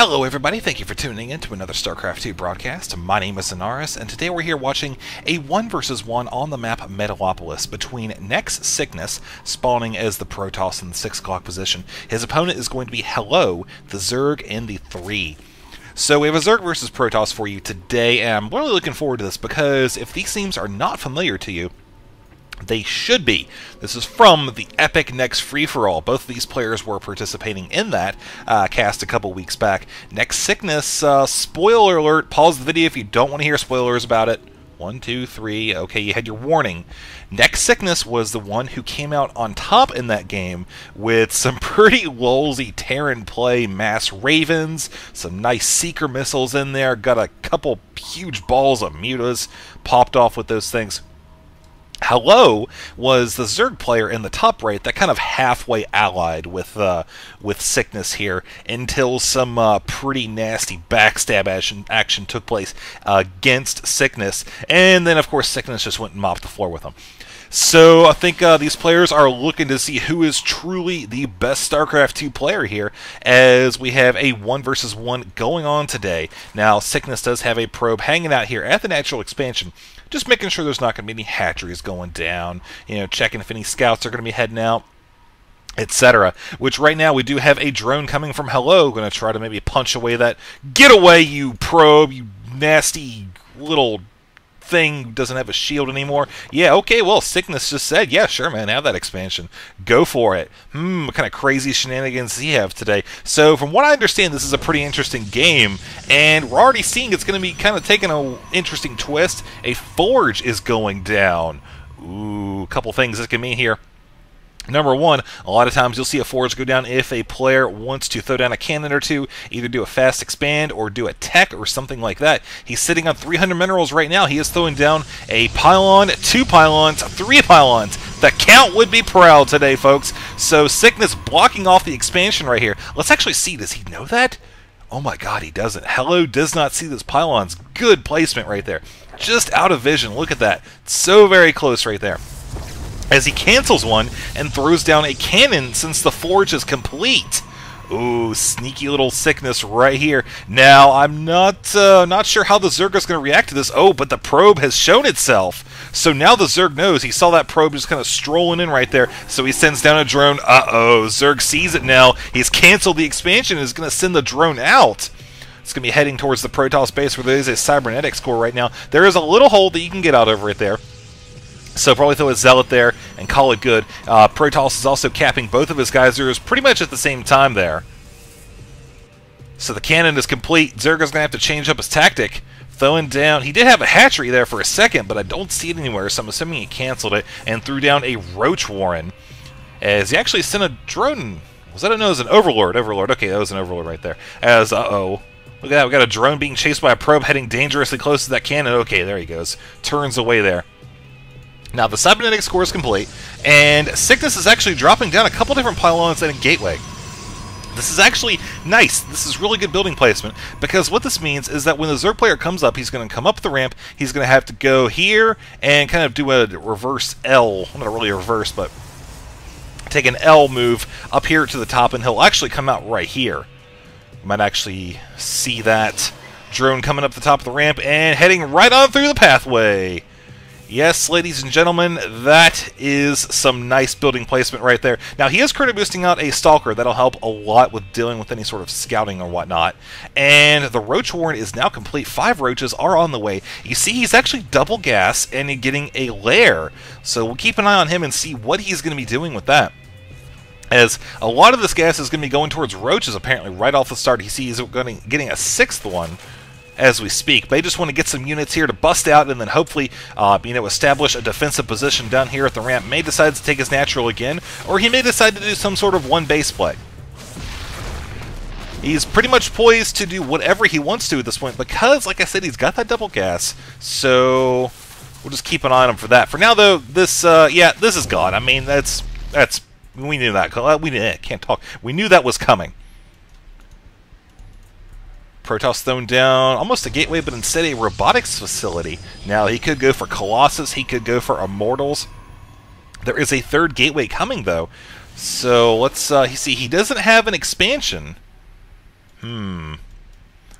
Hello everybody, thank you for tuning in to another Starcraft 2 broadcast. My name is Zanaris, and today we're here watching a 1 versus 1 on the map Metalopolis between NEXSickness, spawning as the Protoss in the 6 o'clock position. His opponent is going to be Hello, the Zerg in the 3. So we have a Zerg versus Protoss for you today, and I'm really looking forward to this because if these themes are not familiar to you, they should be. This is from the Epic Next Free-For-All. Both of these players were participating in that cast a couple weeks back. NEXSickness, spoiler alert, pause the video if you don't want to hear spoilers about it. 1, 2, 3, okay, you had your warning. NEXSickness was the one who came out on top in that game with some pretty lolsy Terran play, mass Ravens, some nice Seeker missiles in there, got a couple huge balls of mutas, popped off with those things. Hello was the Zerg player in the top right that kind of halfway allied with Sickness here until some pretty nasty backstab action took place against Sickness, and then of course Sickness just went and mopped the floor with them. So I think these players are looking to see who is truly the best StarCraft 2 player here, as we have a 1 versus 1 going on today. Now, Sickness does have a probe hanging out here at the natural expansion, just making sure there's not going to be any hatcheries going down, you know, checking if any scouts are going to be heading out, etc. Which right now we do have a drone coming from Hello, going to try to maybe punch away that. Get away, you probe, you nasty little thing, doesn't have a shield anymore. Yeah, okay, well, Sickness just said, yeah, sure, man, have that expansion. Go for it. What kind of crazy shenanigans does he have today? So, from what I understand, this is a pretty interesting game, and we're already seeing it's going to be kind of taking an interesting twist. A Forge is going down. Ooh, a couple things this can mean here. Number one, a lot of times you'll see a Forge go down if a player wants to throw down a cannon or two, either do a fast expand or do a tech or something like that. He's sitting on 300 minerals right now. He is throwing down a pylon, 2 pylons, 3 pylons. The count would be proud today, folks. So Sickness blocking off the expansion right here. Let's actually see, does he know that? Oh my god, he doesn't. Hello does not see those pylons. Good placement right there. Just out of vision. Look at that. So very close right there, as he cancels one and throws down a cannon since the Forge is complete. Ooh, sneaky little Sickness right here. Now, I'm not sure how the Zerg is going to react to this. Oh, but the probe has shown itself. So now the Zerg knows. He saw that probe just kind of strolling in right there, so he sends down a drone. Uh-oh, Zerg sees it now. He's canceled the expansion and is going to send the drone out. It's going to be heading towards the Protoss base where there is a cybernetics core right now. There is a little hole that you can get out over it there. So probably throw a Zealot there and call it good. Protoss is also capping both of his geysers pretty much at the same time there. So the cannon is complete. Zerga's going to have to change up his tactic. Throwing down... He did have a hatchery there for a second, but I don't see it anywhere, so I'm assuming he canceled it and threw down a Roach Warren. As he actually sent a drone... Was that no, it was an Overlord. Overlord. Okay, that was an Overlord right there. As, uh-oh. Look at that. We got a drone being chased by a probe heading dangerously close to that cannon. Okay, there he goes. Turns away there. Now, the cybernetics core is complete, and Sickness is actually dropping down a couple different pylons and a gateway. This is actually nice. This is really good building placement, because what this means is that when the Zerg player comes up, he's going to come up the ramp, he's going to have to go here and kind of do a reverse L. Not really a reverse, but take an L move up here to the top, and he'll actually come out right here. You might actually see that drone coming up the top of the ramp and heading right on through the pathway. Yes, ladies and gentlemen, that is some nice building placement right there. Now, he is currently boosting out a Stalker. That'll help a lot with dealing with any sort of scouting or whatnot. And the Roach Warren is now complete. 5 roaches are on the way. You see, he's actually double gas and getting a lair. So we'll keep an eye on him and see what he's going to be doing with that, as a lot of this gas is going to be going towards roaches, apparently, right off the start. He sees getting a 6th one as we speak. They just want to get some units here to bust out and then hopefully establish a defensive position down here at the ramp. May decide to take his natural again, or he may decide to do some sort of one base play. He's pretty much poised to do whatever he wants to at this point because, like I said, he's got that double gas. So we'll just keep an eye on him for that. For now, though, this is gone. I mean, that's we knew that. Can't talk. We knew that was coming. Protoss thrown down almost a gateway, but instead a robotics facility. Now, he could go for Colossus, he could go for Immortals. There is a 3rd gateway coming, though. So, let's see, he doesn't have an expansion.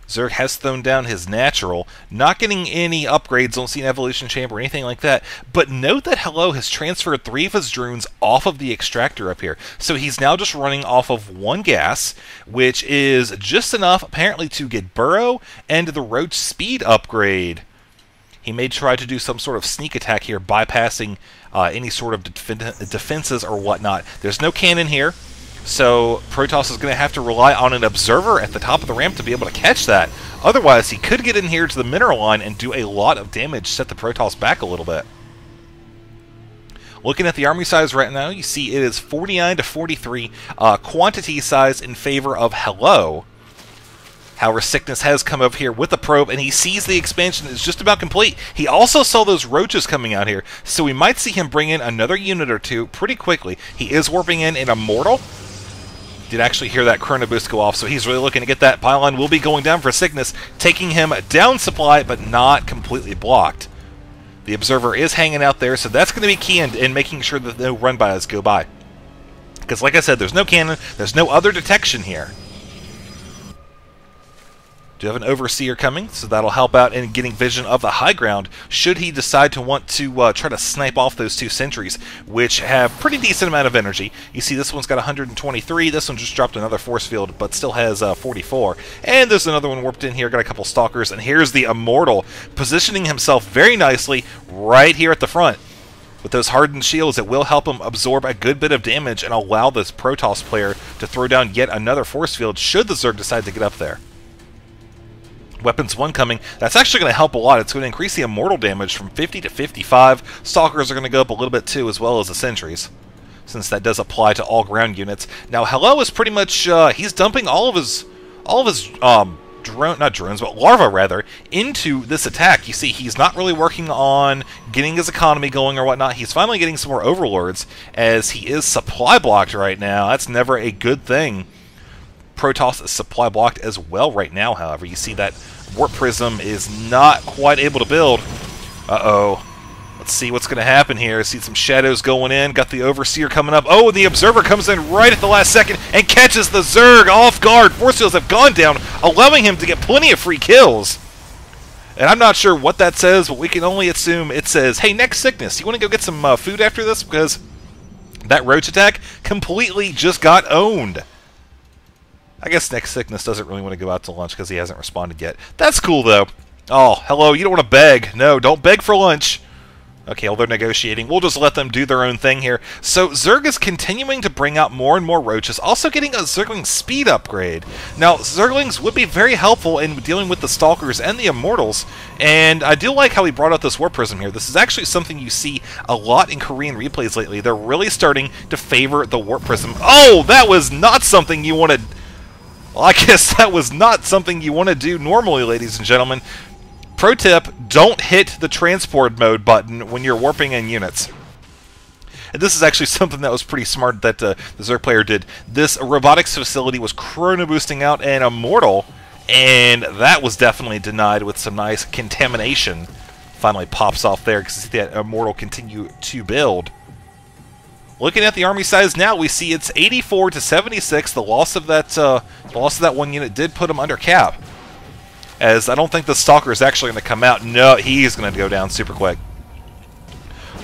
Zerg has thrown down his natural, not getting any upgrades, don't see an evolution chamber or anything like that, but note that Hello has transferred 3 of his drones off of the extractor up here. So he's now just running off of 1 gas, which is just enough apparently to get Burrow and the Roach speed upgrade. He may try to do some sort of sneak attack here, bypassing any sort of defenses or whatnot. There's no cannon here, so Protoss is going to have to rely on an observer at the top of the ramp to be able to catch that. Otherwise, he could get in here to the mineral line and do a lot of damage, set the Protoss back a little bit. Looking at the army size right now, you see it is 49 to 43 quantity size in favor of Hello. However, Sickness has come up here with a probe, and he sees the expansion is just about complete. He also saw those roaches coming out here, so we might see him bring in another unit or 2 pretty quickly. He is warping in an Immortal. Did actually hear that Chrono Boost go off, so he's really looking to get that. Pylon will be going down for Sickness, taking him down supply, but not completely blocked. The Observer is hanging out there, so that's going to be key in making sure that no run-bys go by. Because like I said, there's no cannon, there's no other detection here. Do have an Overseer coming, so that'll help out in getting vision of the high ground should he decide to want to try to snipe off those 2 sentries, which have pretty decent amount of energy. You see this one's got 123, this one just dropped another force field, but still has 44. And there's another one warped in here, got a couple Stalkers, and here's the Immortal, positioning himself very nicely right here at the front. With those hardened shields, it will help him absorb a good bit of damage and allow this Protoss player to throw down yet another force field should the Zerg decide to get up there. Weapons 1 coming, that's actually going to help a lot. It's going to increase the Immortal damage from 50 to 55. Stalkers are going to go up a little bit too, as well as the sentries, since that does apply to all ground units. Now, Hello is pretty much, he's dumping all of his larva rather, into this attack. You see, he's not really working on getting his economy going or whatnot. He's finally getting some more Overlords, as he is supply blocked right now. That's never a good thing. Protoss is supply blocked as well right now, however. You see that Warp Prism is not quite able to build. Uh-oh. Let's see what's going to happen here. See some shadows going in. Got the Overseer coming up. Oh, and the Observer comes in right at the last second and catches the Zerg off guard. Force fields have gone down, allowing him to get plenty of free kills. And I'm not sure what that says, but we can only assume it says, hey, NEXSickness, you want to go get some food after this? Because that Roach attack completely just got owned. I guess NEXSickness doesn't really want to go out to lunch because he hasn't responded yet. That's cool, though. Oh, hello, you don't want to beg. No, don't beg for lunch. Okay, well, they're negotiating. We'll just let them do their own thing here. So, Zerg is continuing to bring out more and more roaches, also getting a Zergling speed upgrade. Now, Zerglings would be very helpful in dealing with the Stalkers and the Immortals, and I do like how he brought out this Warp Prism here. This is actually something you see a lot in Korean replays lately. They're really starting to favor the Warp Prism. Oh, that was not something you wanted. Well, I guess that was not something you want to do normally, ladies and gentlemen. Pro tip, don't hit the transport mode button when you're warping in units. And this is actually something that was pretty smart that the Zerg player did. This robotics facility was chrono boosting out an Immortal, and that was definitely denied with some nice contamination. Finally pops off there because that Immortal continue to build. Looking at the army size now, we see it's 84 to 76. The loss of that one unit did put him under cap, as I don't think the Stalker is actually going to come out. No, he's going to go down super quick.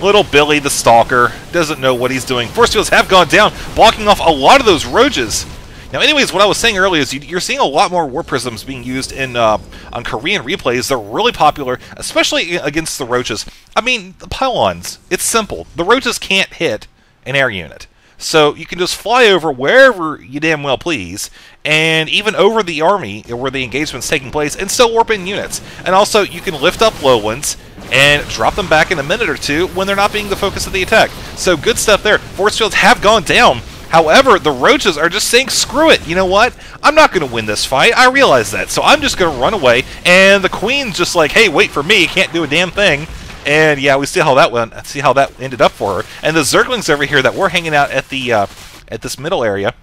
Little Billy the Stalker doesn't know what he's doing. Force fields have gone down, blocking off a lot of those roaches. Now, anyways, what I was saying earlier is you're seeing a lot more Warp Prisms being used in on Korean replays. They're really popular, especially against the roaches. I mean, the pylons, it's simple. The roaches can't hit an air unit. So you can just fly over wherever you damn well please, and even over the army where the engagement's taking place, and still warp in units. And also, you can lift up low ones and drop them back in a minute or two when they're not being the focus of the attack. So good stuff there. Force fields have gone down. However, the roaches are just saying, screw it, you know what? I'm not going to win this fight. I realize that. So I'm just going to run away. And the Queen's just like, hey, wait for me. Can't do a damn thing. And yeah, we see how that went. See how that ended up for her. And the Zerglings over here that were hanging out at the at this middle area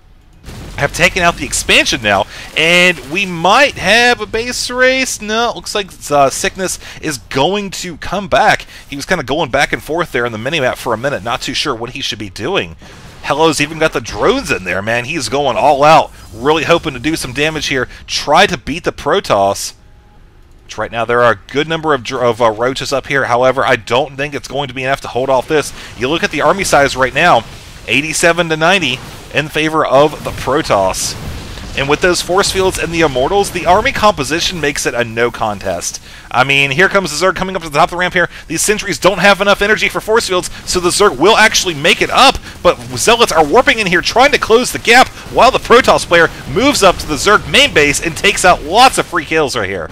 have taken out the expansion now, and we might have a base race. No, it looks like Sickness is going to come back. He was kind of going back and forth there in the minimap for a minute, not too sure what he should be doing. Hello's even got the drones in there, man. He's going all out, really hoping to do some damage here. Try to beat the Protoss. Which right now there are a good number of roaches up here. However, I don't think it's going to be enough to hold off this. You look at the army size right now, 87 to 90 in favor of the Protoss. And with those force fields and the Immortals, the army composition makes it a no contest. I mean, here comes the Zerg coming up to the top of the ramp here. These sentries don't have enough energy for force fields, so the Zerg will actually make it up. But Zealots are warping in here, trying to close the gap, while the Protoss player moves up to the Zerg main base and takes out lots of free kills right here.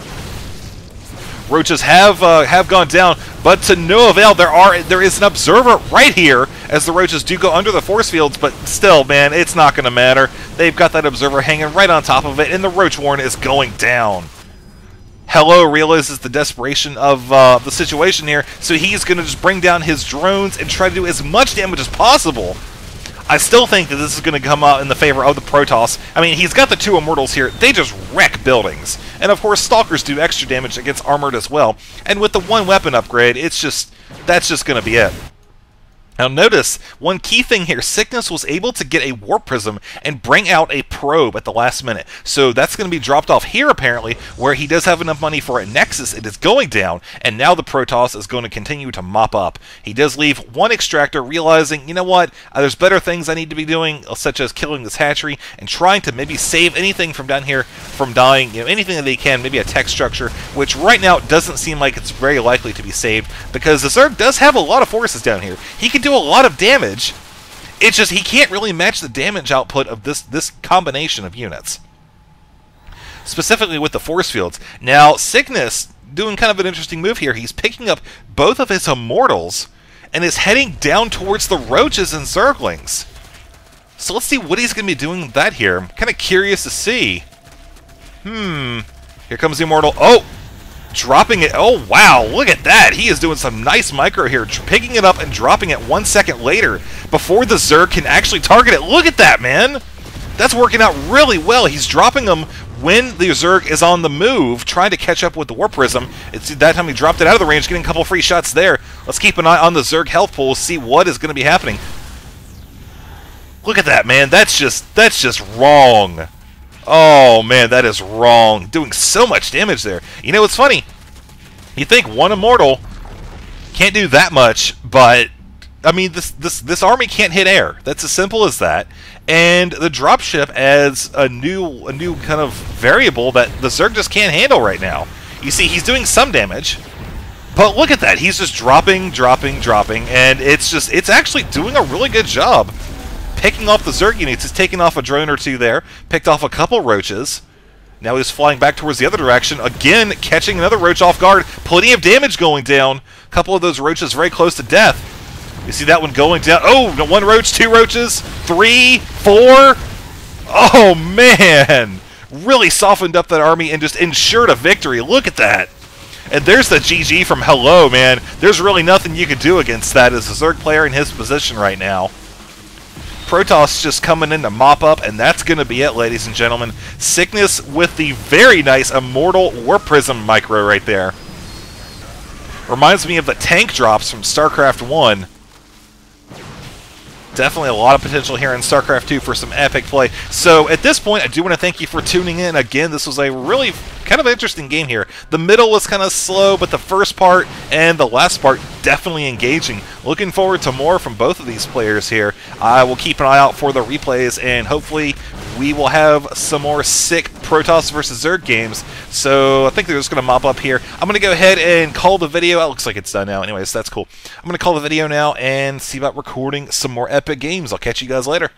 Roaches have gone down, but to no avail. There is an observer right here as the Roaches do go under the force fields, but still, man, it's not going to matter. They've got that observer hanging right on top of it, and the Roach Warren is going down. Hello realizes the desperation of the situation here, so he's going to just bring down his drones and try to do as much damage as possible. I still think that this is going to come out in the favor of the Protoss. I mean, he's got the 2 Immortals here. They just wreck buildings. And of course, Stalkers do extra damage against Armored as well. And with the 1 weapon upgrade, that's just going to be it. Now notice, one key thing here, Sickness was able to get a Warp Prism and bring out a probe at the last minute. So that's going to be dropped off here, apparently, where he does have enough money for a Nexus. It is going down, and now the Protoss is going to continue to mop up. He does leave 1 Extractor, realizing, you know what, there's better things I need to be doing, such as killing this hatchery, and trying to maybe save anything from down here from dying, you know, anything that they can, maybe a tech structure, which right now doesn't seem like it's very likely to be saved, because the Zerg does have a lot of forces down here. He can do a lot of damage. It's just he can't really match the damage output of this combination of units, specifically with the force fields. Now Sickness doing kind of an interesting move here. He's picking up both of his Immortals and is heading down towards the Roaches and Zerglings. So let's see what he's going to be doing with that here. I'm kind of curious to see. Here comes the Immortal. Oh! Dropping it. Oh, wow. Look at that. He is doing some nice micro here. Picking it up and dropping it 1 second later before the Zerg can actually target it. Look at that, man. That's working out really well. He's dropping them when the Zerg is on the move, trying to catch up with the Warp Prism. It's that time he dropped it out of the range, getting a couple free shots there. Let's keep an eye on the Zerg health pool, see what is going to be happening. Look at that, man. That's just wrong. Oh, man, that is wrong. Doing so much damage there. You know, it's funny. You think 1 Immortal can't do that much, but, I mean, this army can't hit air. That's as simple as that. And the dropship adds a new kind of variable that the Zerg just can't handle right now. You see, he's doing some damage, but look at that. He's just dropping, and it's actually doing a really good job. Picking off the Zerg units. He's taken off a drone or 2 there. Picked off a couple Roaches. Now he's flying back towards the other direction. Again, catching another Roach off guard. Plenty of damage going down. A couple of those Roaches very close to death. You see that one going down. Oh, 1 Roach, 2 Roaches, 3, 4. Oh, man. Really softened up that army and just ensured a victory. Look at that. And there's the GG from Hello, man. There's really nothing you could do against that as a Zerg player in his position right now. Protoss just coming in to mop up, and that's going to be it, ladies and gentlemen. Sickness with the very nice Immortal Warp Prism micro right there. Reminds me of the tank drops from Starcraft 1. Definitely a lot of potential here in StarCraft 2 for some epic play. So at this point, I do want to thank you for tuning in. Again, this was a really kind of interesting game here. The middle was kind of slow, but the first part and the last part definitely engaging. Looking forward to more from both of these players here. I will keep an eye out for the replays, and hopefully we will have some more sick Protoss versus Zerg games. So I think they're just going to mop up here. I'm going to go ahead and call the video. It looks like it's done now. Anyways, that's cool. I'm going to call the video now and see about recording some more epic games. I'll catch you guys later.